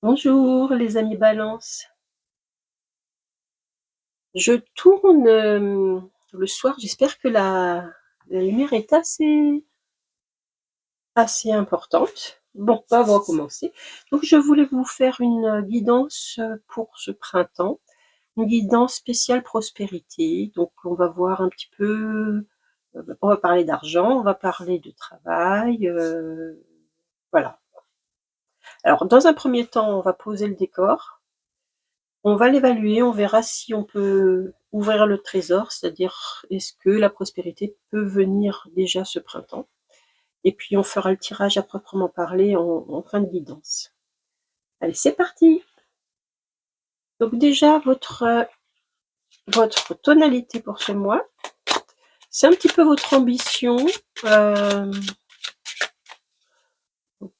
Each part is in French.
Bonjour les amis Balance. Je tourne le soir, j'espère que la lumière est assez importante. Bon, on va commencer. Donc je voulais vous faire une guidance pour ce printemps, une guidance spéciale prospérité. Donc on va voir un petit peu, on va parler d'argent, on va parler de travail, voilà. Alors dans un premier temps, on va poser le décor. On va l'évaluer, on verra si on peut ouvrir le trésor, c'est-à-dire est-ce que la prospérité peut venir déjà ce printemps. Et puis on fera le tirage à proprement parler en fin de guidance. Allez, c'est parti. Donc déjà, votre tonalité pour ce mois, c'est un petit peu votre ambition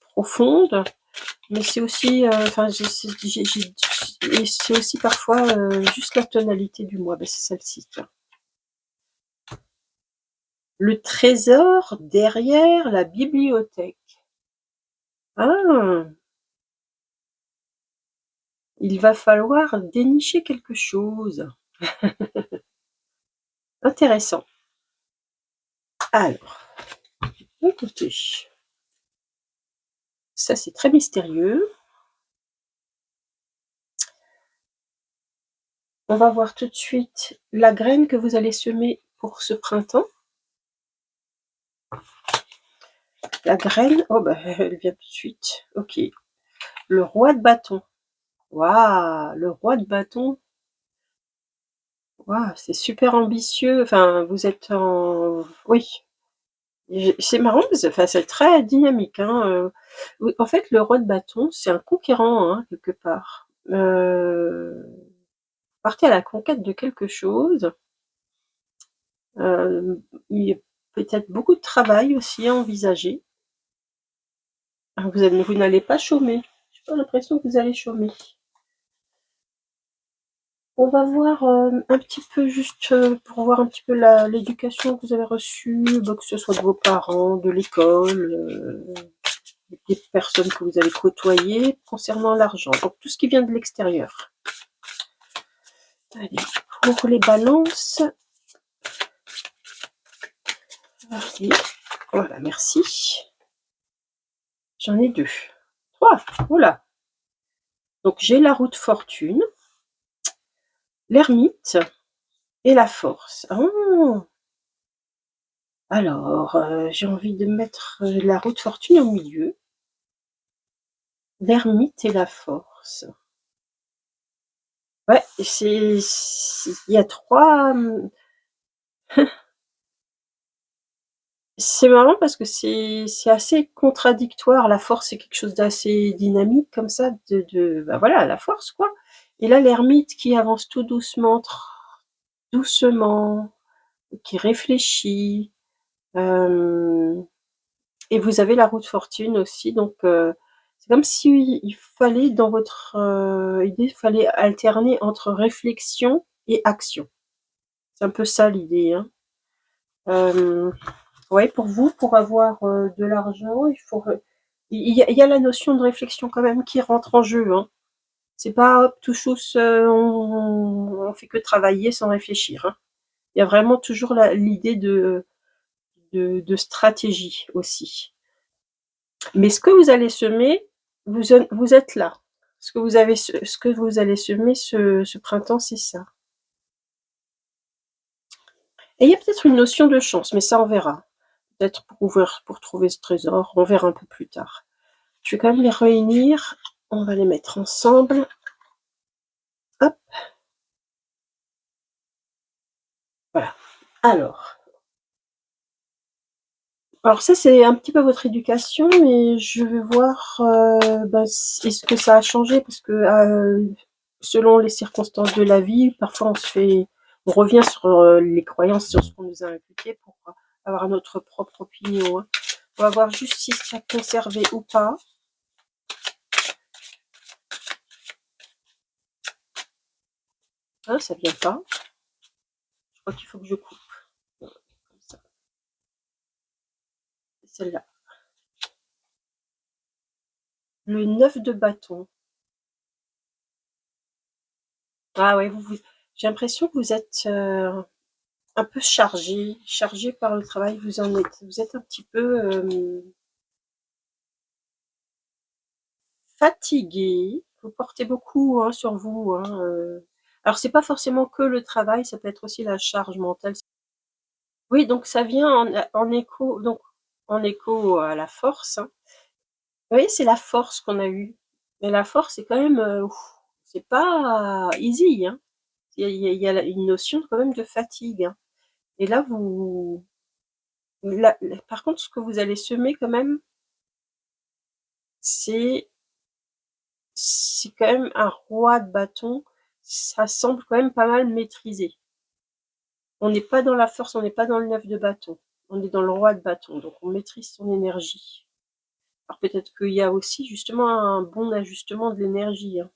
profonde, mais c'est aussi, c'est aussi parfois juste la tonalité du mois. Ben, c'est celle-ci, tiens. Le trésor derrière la bibliothèque. Ah, il va falloir dénicher quelque chose. Intéressant. Alors, écoutez, ça c'est très mystérieux. On va voir tout de suite la graine que vous allez semer pour ce printemps. La graine, oh bah elle vient tout de suite. Ok. Le roi de bâton. Waouh, le roi de bâton. Waouh, c'est super ambitieux. Enfin, vous êtes en... Oui, c'est marrant, enfin, c'est très dynamique. Hein. Oui, en fait, le roi de bâton, c'est un conquérant, hein, quelque part. Partez à la conquête de quelque chose. Il y a peut-être beaucoup de travail aussi à envisager. Vous n'allez pas chômer. J'ai pas l'impression que vous allez chômer. On va voir un petit peu juste pour voir un petit peu l'éducation que vous avez reçue, que ce soit de vos parents, de l'école, des personnes que vous avez côtoyées concernant l'argent. Donc tout ce qui vient de l'extérieur. Allez, pour les balances. Allez, voilà, merci. J'en ai deux. Trois. Voilà. Donc j'ai la roue de fortune, l'ermite et la force. Oh, alors, j'ai envie de mettre la roue de fortune au milieu, l'ermite et la force. Ouais, il y a trois. C'est marrant parce que c'est assez contradictoire. La force, c'est quelque chose d'assez dynamique comme ça, bah voilà, la force quoi. Et là, l'ermite qui avance tout doucement, doucement, qui réfléchit. Et vous avez la roue de fortune aussi, donc c'est comme si il fallait dans votre idée, il fallait alterner entre réflexion et action. C'est un peu ça l'idée, hein. Ouais, pour vous, pour avoir de l'argent, il y a la notion de réflexion quand même qui rentre en jeu, hein. C'est pas hop, tout chousse, on fait que travailler sans réfléchir, hein. Il y a vraiment toujours l'idée de stratégie aussi. Mais ce que vous allez semer, vous êtes là. Ce que vous allez semer ce printemps, c'est ça. Et il y a peut-être une notion de chance, mais ça on verra. Peut-être pour trouver ce trésor, on verra un peu plus tard. Je vais quand même les réunir. On va les mettre ensemble. Hop, voilà. Alors ça c'est un petit peu votre éducation, mais je vais voir est-ce que ça a changé parce que selon les circonstances de la vie, parfois on revient sur les croyances, sur ce qu'on nous a inculqué pour avoir notre propre opinion. Hein. On va voir juste si ça a conservé ou pas. Hein, ça vient pas. Je crois qu'il faut que je coupe. Comme ça. Celle-là. Le 9 de bâton. Ah ouais, j'ai l'impression que vous êtes un peu chargé par le travail. Vous êtes un petit peu fatigué. Vous portez beaucoup hein, sur vous. Hein, Alors c'est pas forcément que le travail, ça peut être aussi la charge mentale. Oui, donc ça vient en écho à la force. Hein. Vous voyez, c'est la force qu'on a eue. Mais la force, c'est quand même, c'est pas easy. Hein. Il y a une notion quand même de fatigue. Hein. Et là, par contre, ce que vous allez semer quand même, c'est quand même un roi de bâton. Ça semble quand même pas mal maîtrisé. On n'est pas dans la force, on n'est pas dans le 9 de bâton. On est dans le roi de bâton, donc on maîtrise son énergie. Alors peut-être qu'il y a aussi justement un bon ajustement de l'énergie. Hein.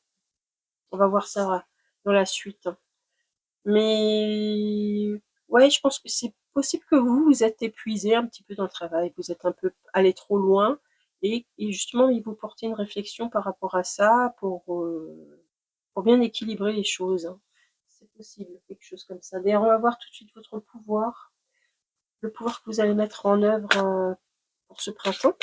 On va voir ça dans la suite. Hein. Mais ouais, je pense que c'est possible que vous êtes épuisé un petit peu dans le travail, vous êtes un peu allé trop loin, et justement, il vous portait une réflexion par rapport à ça pour bien équilibrer les choses. Hein. C'est possible, quelque chose comme ça. D'ailleurs, on va voir tout de suite votre pouvoir, le pouvoir que vous allez mettre en œuvre pour ce printemps.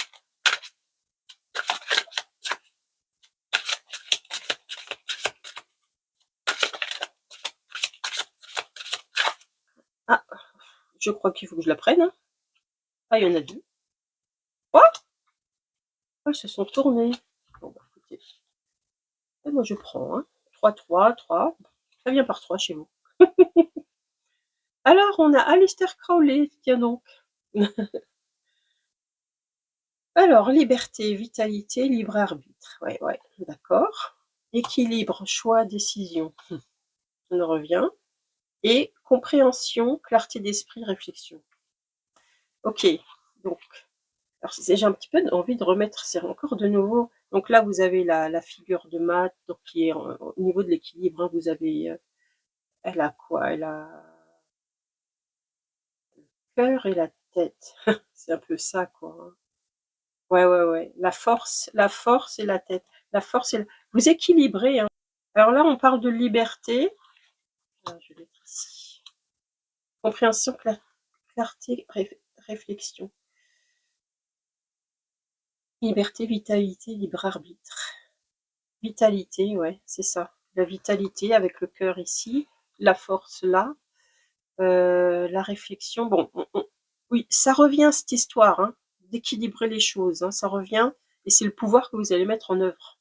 Ah, je crois qu'il faut que je la prenne. Hein. Ah, il y en a deux. Oh, elles se sont tournées. Bon, bah, écoutez. Et moi, je prends. Hein. 3, 3, 3. Ça vient par 3 chez vous. Alors, on a Aleister Crowley, tiens donc. Alors, liberté, vitalité, libre arbitre. Ouais, ouais, d'accord. Équilibre, choix, décision. On en revient. Et compréhension, clarté d'esprit, réflexion. Ok, donc, alors j'ai un petit peu envie de remettre, c'est encore de nouveau. Donc là, vous avez la figure de Math, donc qui est au niveau de l'équilibre. Hein, vous avez, elle a quoi? Elle a le cœur et la tête. C'est un peu ça, quoi. Hein. Ouais, ouais, ouais. La force et la tête. La force et vous équilibrez. Hein. Alors là, on parle de liberté. Ah, je vais mettre ici. Compréhension, clarté, réflexion. Liberté, vitalité, libre arbitre. Vitalité, ouais, c'est ça. La vitalité avec le cœur ici, la force là, la réflexion. Bon, oui, ça revient cette histoire hein, d'équilibrer les choses. Hein, ça revient et c'est le pouvoir que vous allez mettre en œuvre.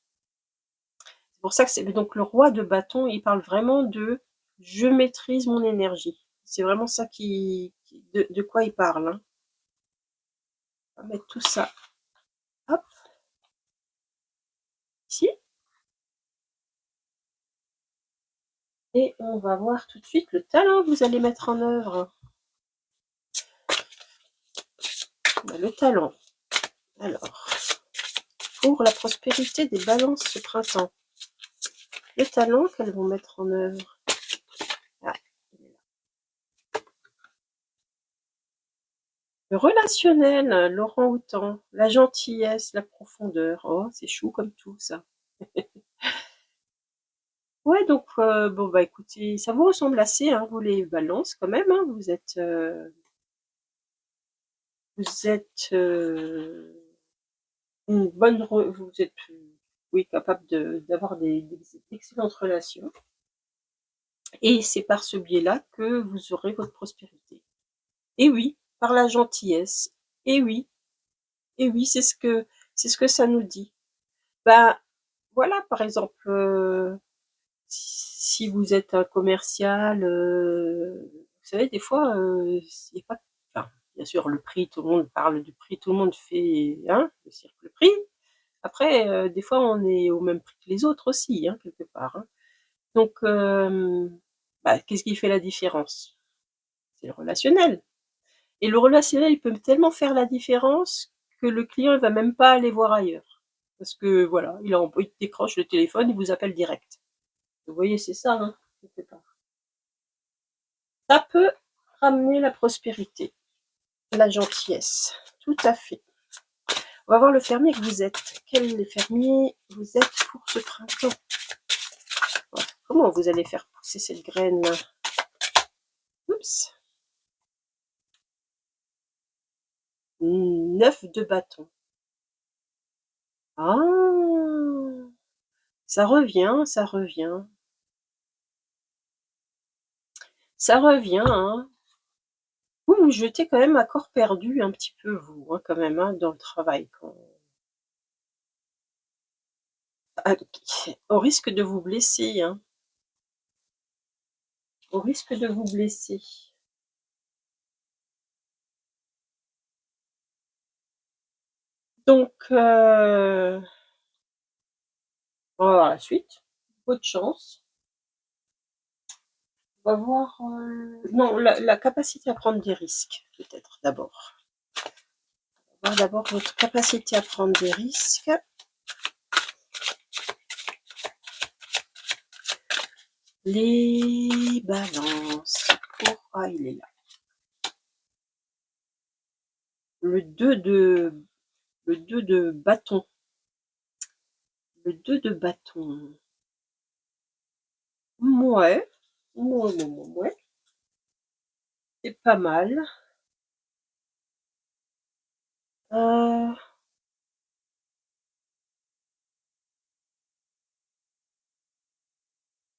C'est pour ça que c'est donc le roi de bâton, il parle vraiment de je maîtrise mon énergie. C'est vraiment ça de quoi il parle. Hein. On va mettre tout ça. Hop, ici. Et on va voir tout de suite le talent que vous allez mettre en œuvre. Le talent. Alors, pour la prospérité des balances ce printemps. Le talent qu'elles vont mettre en œuvre. Ah, le relationnel, Laurent Houtan. La gentillesse, la profondeur. Oh, c'est chou comme tout ça. Ouais, donc, bon, bah écoutez, ça vous ressemble assez, hein, vous les balances quand même. Hein, vous êtes une bonne. Vous êtes, oui, capable d'avoir d'excellentes relations. Et c'est par ce biais-là que vous aurez votre prospérité. Et oui, par la gentillesse. Et oui, et oui, c'est ce que ça nous dit. Ben voilà, par exemple, si vous êtes un commercial, vous savez, des fois, il y a pas, enfin, bien sûr, le prix, tout le monde parle du prix, tout le monde fait, hein, le cirque le prix. Après, des fois, on est au même prix que les autres aussi, hein, quelque part. Hein. Donc, bah, qu'est-ce qui fait la différence? C'est le relationnel. Et le relationnel, il peut tellement faire la différence que le client, il va même pas aller voir ailleurs. Parce que voilà, il décroche le téléphone, il vous appelle direct. Vous voyez, c'est ça, hein, quelque part. Ça peut ramener la prospérité, la gentillesse. Tout à fait. On va voir le fermier que vous êtes. Quel fermier vous êtes pour ce printemps? comment vous allez faire pousser cette graine-là? Oups. 9 de bâton. Ah! Ça revient, ça revient. Ça revient, hein. Vous vous jetez quand même à corps perdu un petit peu vous, hein, quand même, hein, dans le travail quand au risque de vous blesser, hein. Au risque de vous blesser. Donc on va voir la suite. Votre chance. On va voir, non, la capacité à prendre des risques, peut-être, d'abord. On va voir d'abord votre capacité à prendre des risques. Les balances. Ah, il est là. Le 2 de bâton. Le 2 de bâton. Ouais. Ouais. C'est pas mal. Euh,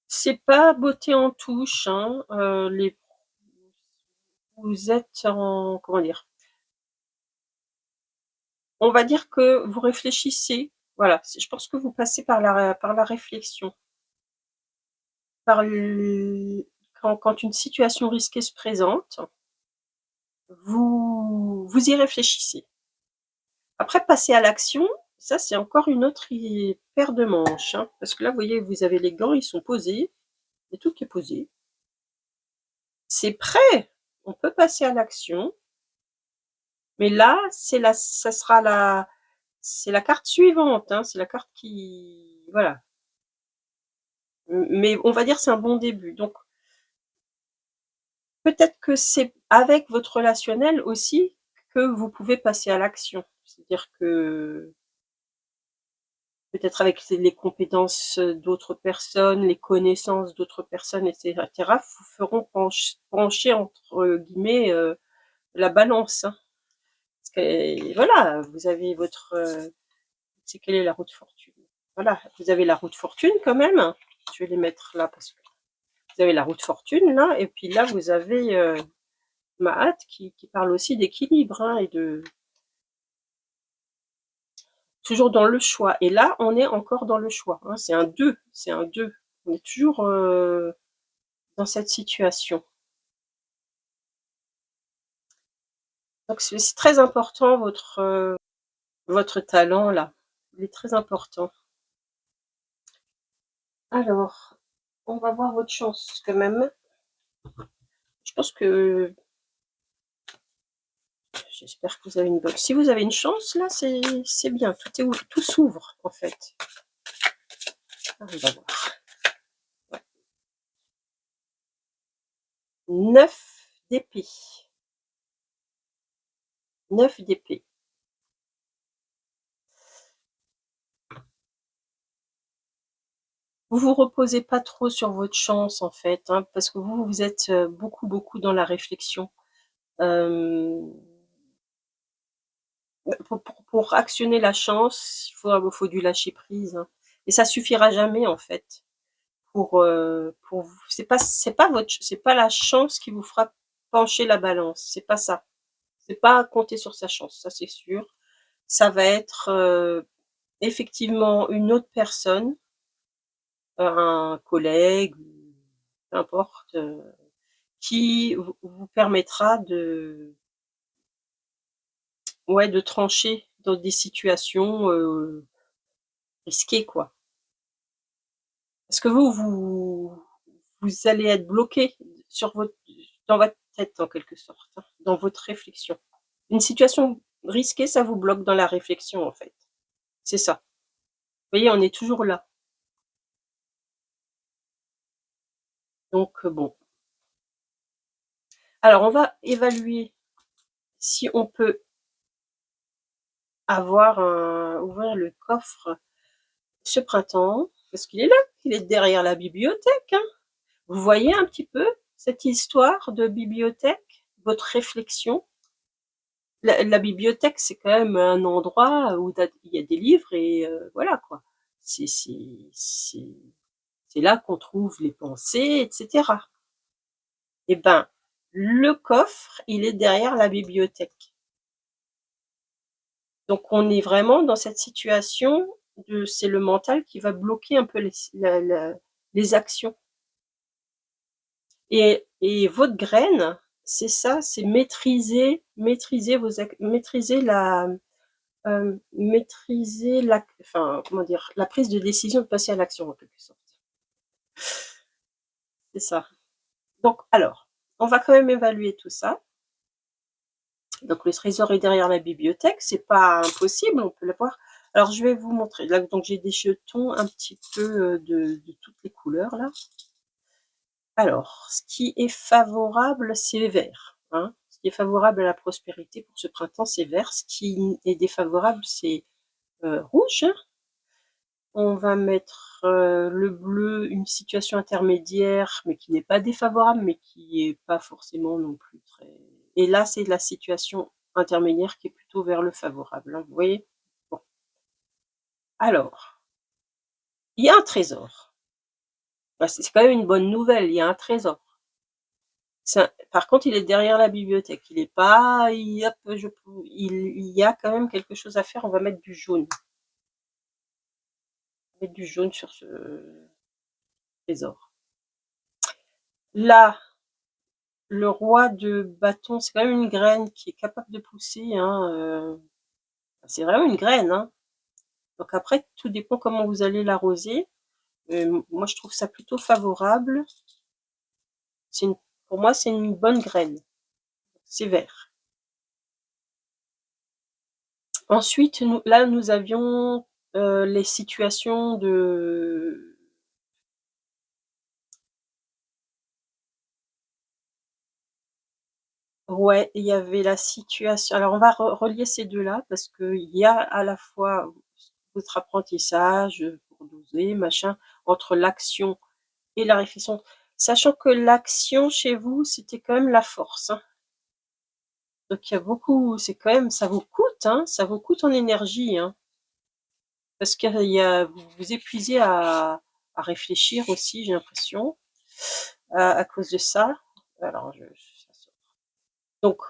c'est pas beauté en touche, hein. Vous êtes en, comment dire? On va dire que vous réfléchissez. Voilà, je pense que vous passez par la réflexion. Quand une situation risquée se présente, vous y réfléchissez. Après, passer à l'action, ça c'est encore une autre paire de manches, hein, parce que là, vous voyez, vous avez les gants, ils sont posés, et tout qui est posé. C'est prêt, on peut passer à l'action, mais là, ça sera c'est la carte suivante, hein, c'est la carte qui, voilà. Mais on va dire c'est un bon début. Donc peut-être que c'est avec votre relationnel aussi que vous pouvez passer à l'action. C'est-à-dire que peut-être avec les compétences d'autres personnes, les connaissances d'autres personnes, etc., vous feront pencher entre guillemets la balance. Hein. Parce que voilà, vous avez votre, c'est quelle est la roue de fortune. Voilà, vous avez la roue de fortune quand même. Je vais les mettre là parce que vous avez la roue de fortune là, et puis là vous avez Mahat qui parle aussi d'équilibre, hein, et de toujours dans le choix. Et là, on est encore dans le choix. Hein, c'est un 2, c'est un 2. On est toujours dans cette situation. Donc c'est très important votre talent là. Il est très important. Alors, on va voir votre chance quand même. Je pense que j'espère que vous avez une bonne. Si vous avez une chance là, c'est bien. Tout s'ouvre en fait. Ah, on va voir. Ouais. 9 d'épée. 9 d'épée. Vous vous reposez pas trop sur votre chance en fait, hein, parce que vous êtes beaucoup dans la réflexion. Pour actionner la chance, il faut du lâcher prise, hein. Et ça suffira jamais en fait. Pour vous. C'est pas la chance qui vous fera pencher la balance. C'est pas ça. C'est pas compter sur sa chance, ça c'est sûr. Ça va être effectivement une autre personne, un collègue, peu importe, qui vous permettra de trancher dans des situations risquées, quoi. Parce que vous allez être bloqué dans votre tête, en quelque sorte, hein, dans votre réflexion. Une situation risquée, ça vous bloque dans la réflexion, en fait. C'est ça. Vous voyez, on est toujours là. Donc, bon. Alors, on va évaluer si on peut ouvrir le coffre ce printemps, parce qu'il est là. qu'il est derrière la bibliothèque, hein. Vous voyez un petit peu cette histoire de bibliothèque? Votre réflexion? La bibliothèque, c'est quand même un endroit où il y a des livres et voilà quoi. C'est c'est c'est c'est là qu'on trouve les pensées et cetera. Et ben, le coffre, il est derrière la bibliothèque. Donc on est vraiment dans cette situation de c'est le mental qui va bloquer un peu les actions. Et votre graine, c'est ça, c'est maîtriser vos ac maîtriser la enfin, comment dire? La prise de décision de passer à l'action en quelque sorte. C'est ça. Donc alors, on va quand même évaluer tout ça. Donc le trésor est derrière la bibliothèque, c'est pas impossible, on peut l'avoir. Alors je vais vous montrer. Là, donc j'ai des jetons un petit peu de toutes les couleurs là. Alors, ce qui est favorable, c'est vert, hein. Ce qui est favorable à la prospérité pour ce printemps, c'est vert. Ce qui est défavorable, c'est rouge. On va mettre le bleu, une situation intermédiaire, mais qui n'est pas défavorable, mais qui est pas forcément non plus très. Et là, c'est la situation intermédiaire qui est plutôt vers le favorable, hein, vous voyez? Bon. Alors, il y a un trésor. Bah, c'est quand même une bonne nouvelle, il y a un trésor. Par contre, il est derrière la bibliothèque. Il est pas, hop, il y a quand même quelque chose à faire. On va mettre du jaune. Mettre du jaune sur ce trésor. Là, le roi de bâton, c'est quand même une graine qui est capable de pousser, hein, c'est vraiment une graine, hein. Donc après, tout dépend comment vous allez l'arroser. Moi, je trouve ça plutôt favorable. Pour moi, c'est une bonne graine. C'est vert. Ensuite, nous avions les situations de. Ouais, il y avait la situation. Alors on va relier ces deux-là parce qu'il y a à la fois votre apprentissage, pour doser, machin, entre l'action et la réflexion. Sachant que l'action chez vous, c'était quand même la force, hein. Donc il y a beaucoup, c'est quand même, ça vous coûte, hein, ça vous coûte en énergie, hein. Parce qu'il y a, vous vous épuisez à réfléchir aussi, j'ai l'impression, à cause de ça. Alors, ça sort. Donc,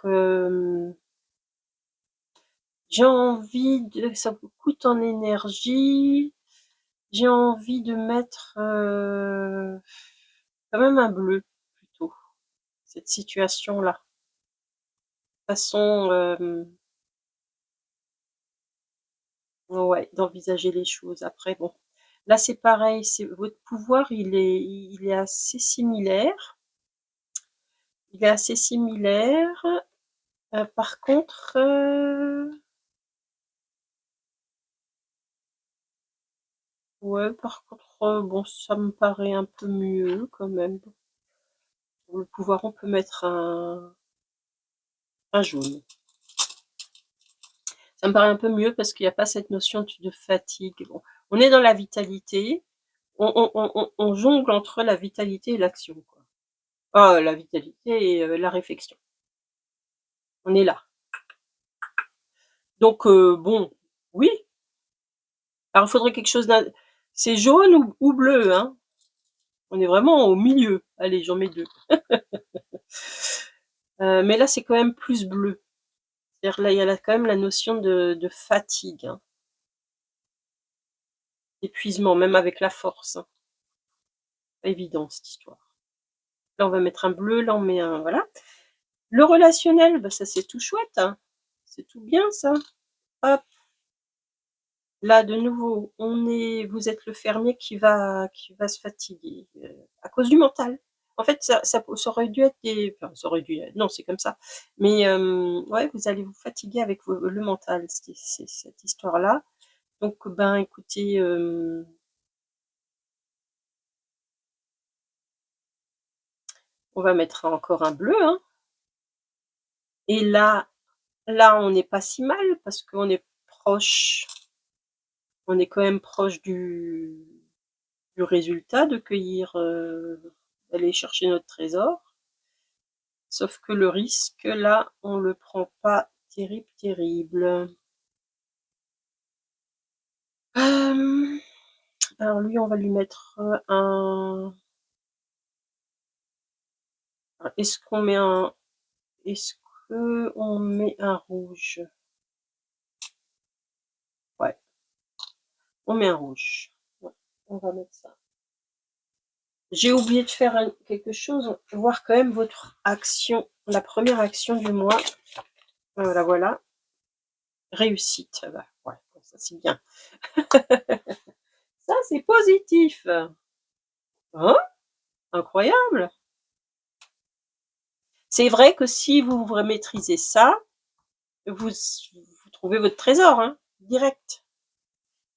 j'ai envie de, ça vous coûte en énergie. J'ai envie de mettre quand même un bleu plutôt. Cette situation-là. Façon, ouais, d'envisager les choses. Après, bon, là c'est pareil. C'est votre pouvoir, il est assez similaire. Il est assez similaire. Par contre, ouais, par contre, bon, ça me paraît un peu mieux quand même. Pour le pouvoir, on peut mettre un jaune. Ça me paraît un peu mieux parce qu'il n'y a pas cette notion de fatigue. Bon, on est dans la vitalité. On jongle entre la vitalité et l'action, quoi. Ah, la vitalité et la réflexion. On est là. Donc, bon, oui. Alors, il faudrait quelque chose d'un. C'est jaune ou bleu, hein. On est vraiment au milieu. Allez, j'en mets deux. Mais là, c'est quand même plus bleu. C'est-à-dire là, il y a quand même la notion de fatigue, hein. Épuisement, même avec la force, hein. Pas évident, cette histoire. Là, on va mettre un bleu, là, on met un. Voilà. Le relationnel, bah, ça, c'est tout chouette, hein. C'est tout bien, ça. Hop. Là, de nouveau, vous êtes le fermier qui va se fatiguer à cause du mental. En fait, ça aurait dû être enfin, ça aurait dû non, c'est comme ça. Mais ouais, vous allez vous fatiguer avec le mental, c'est cette histoire-là. Donc, ben, écoutez, on va mettre encore un bleu, hein. Et là, on n'est pas si mal parce qu'on est proche. On est quand même proche du du résultat de cueillir, d'aller chercher notre trésor. Sauf que le risque, là, on le prend pas terrible, terrible. Alors lui, on va lui mettre un... Est-ce qu'on met un... Est-ce que on met un rouge? Ouais, on met un rouge. Ouais, on va mettre ça. J'ai oublié de faire quelque chose, voir quand même votre action, la première action du mois. La voilà. Réussite. Bah, ouais, ça c'est bien. Ça c'est positif. Hein? Incroyable. C'est vrai que si vous maîtrisez ça, vous trouvez votre trésor, hein, direct.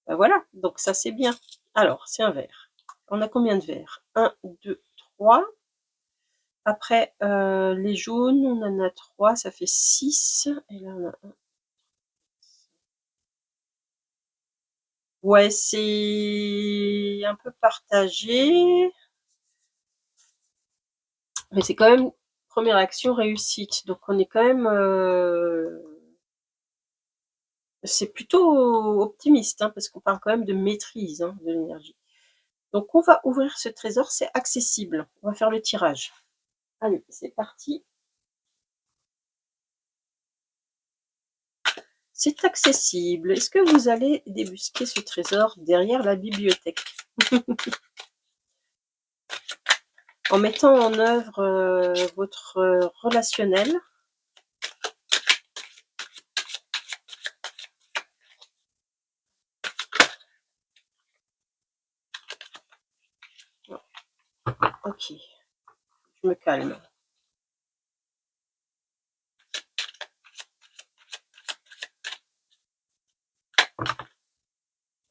Ben voilà, donc ça c'est bien. Alors, c'est un verre. On a combien de verres? 1, 2, 3. Après, les jaunes, on en a 3, ça fait 6. Et là, on a 1. Ouais, c'est un peu partagé. Mais c'est quand même première action réussite. Donc on est quand même... c'est plutôt optimiste, hein, parce qu'on parle quand même de maîtrise, hein, de l'énergie. Donc on va ouvrir ce trésor, c'est accessible. On va faire le tirage. Allez, c'est parti. C'est accessible. Est-ce que vous allez débusquer ce trésor derrière la bibliothèque? En mettant en œuvre votre relationnel. Ok, je me calme.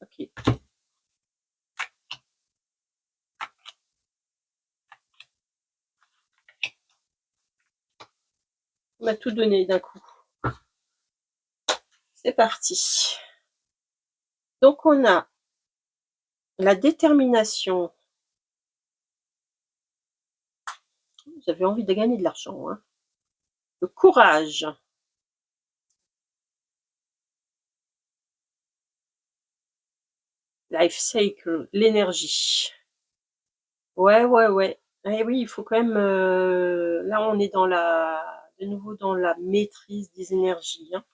Ok. On m'a tout donné d'un coup. C'est parti. Donc on a la détermination. Vous avez envie de gagner de l'argent, hein. Le courage. Life cycle, l'énergie. Ouais, ouais, ouais. Eh oui, il faut quand même... là, on est dans de nouveau dans la maîtrise des énergies, hein.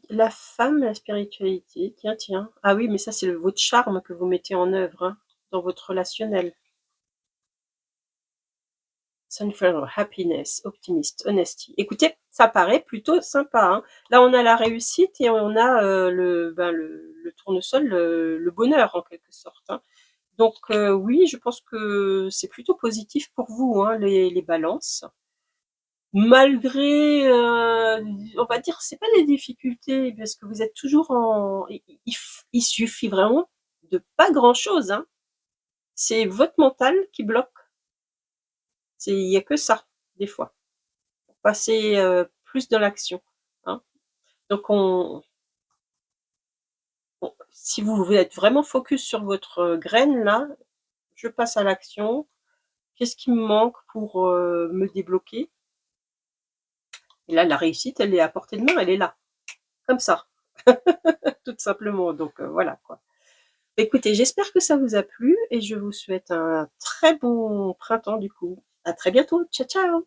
La femme, la spiritualité. Tiens, tiens. Ah oui, mais ça, c'est votre charme que vous mettez en œuvre, hein, dans votre relationnel. Sunflower, happiness, optimist, honesty. Écoutez, ça paraît plutôt sympa, hein. Là, on a la réussite et on a le tournesol, le bonheur en quelque sorte, hein. Donc oui, je pense que c'est plutôt positif pour vous, hein, les balances. Malgré, on va dire, c'est pas des difficultés, parce que vous êtes toujours en... Il suffit vraiment de pas grand-chose, hein. C'est votre mental qui bloque. Il y a que ça, des fois. Passer plus dans l'action, hein. Donc si vous voulez être vraiment focus sur votre graine là, je passe à l'action. Qu'est-ce qui me manque pour me débloquer? Et là, la réussite, elle est à portée de main, elle est là, comme ça, tout simplement. Donc voilà quoi. Écoutez, j'espère que ça vous a plu et je vous souhaite un très bon printemps du coup. À très bientôt. Ciao, ciao!